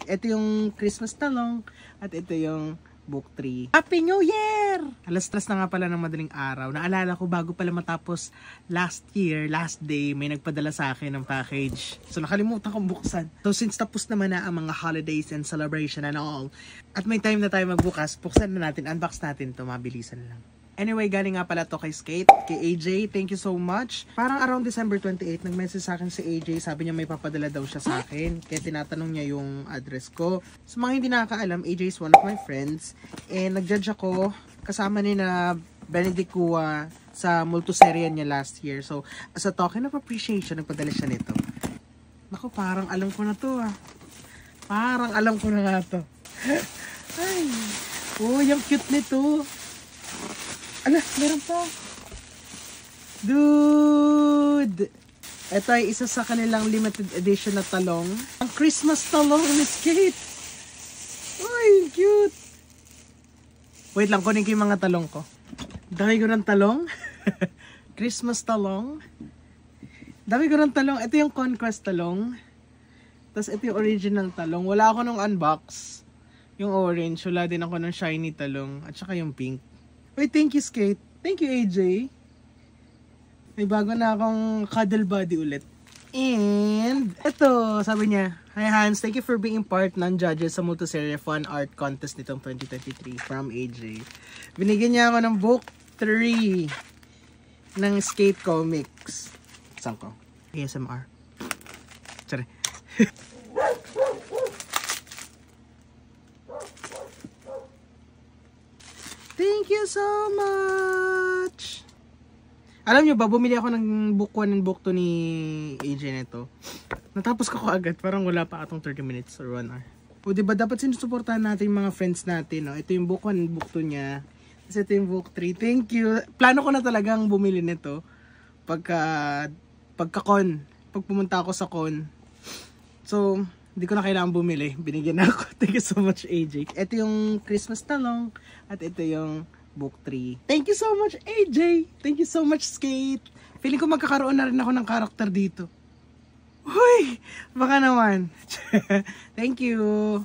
Ito yung Christmas talong at ito yung book 3. Happy New Year! Alas-tres na nga pala ng madaling araw. Naalala ko bago pala matapos last year, last day, may nagpadala sa akin ng package. So nakalimutan kong buksan. So since tapos naman na ang mga holidays and celebration and all, at may time na tayo magbukas, buksan na natin, unbox natin to, mabilisan lang. Anyway, galing nga pala to kay Skate, kay AJ. Thank you so much. Parang around December 28, nag-message sa akin si AJ. Sabi niya may papadala daw siya sa akin. Kaya tinatanong niya yung address ko. Sa mga hindi nakakaalam, AJ is one of my friends. And nag-judge ako kasama ni na Benedict Cua sa multiserian niya last year. So, as a token of appreciation, nagpadala siya nito. Naku, parang alam ko na to ah. Parang alam ko na nga to. Ay, oh, yung cute nito. Ala, meron pa. Dude! Ito ay isa sa kanilang limited edition na talong. Ang Christmas talong ni Skate. Uy, cute! Wait lang, kunin ko yung mga talong ko. Dami ko ng talong. Christmas talong. Dami ko ng talong. Ito yung Conquest talong. Tapos ito yung original talong. Wala ako nung unbox. Yung orange. Wala din ako ng shiny talong. At saka yung pink. Wait, thank you, Skate. Thank you, AJ. May bago na akong cuddle buddy ulit. And, ito, sabi niya, "Hi Hans, thank you for being part ng judges sa Multiserie Fun Art Contest nitong 2023 from AJ." Binigyan niya ako ng book 3 ng Skate Comics. Saan ko? ASMR. Sorry. Thank you so much! Alam nyo ba, bumili ako ng book 1 and book 2 ni AJ nito. Natapos ko agad, parang wala pa atong 30 minutes or 1 hour. O diba, dapat sinusuportahan natin yung mga friends natin. No? Ito yung book 1 and book 2 niya. Tapos ito yung book 3. Thank you! Plano ko na talagang bumili nito. Pagka pumunta ako sa con. So, hindi ko na kailangan bumili. Binigyan na ako. Thank you so much, AJ. Ito yung Christmas talong. At ito yung book 3. Thank you so much, AJ. Thank you so much, Skate. Feeling ko magkakaroon na rin ako ng karakter dito. Uy! Baka naman. Thank you.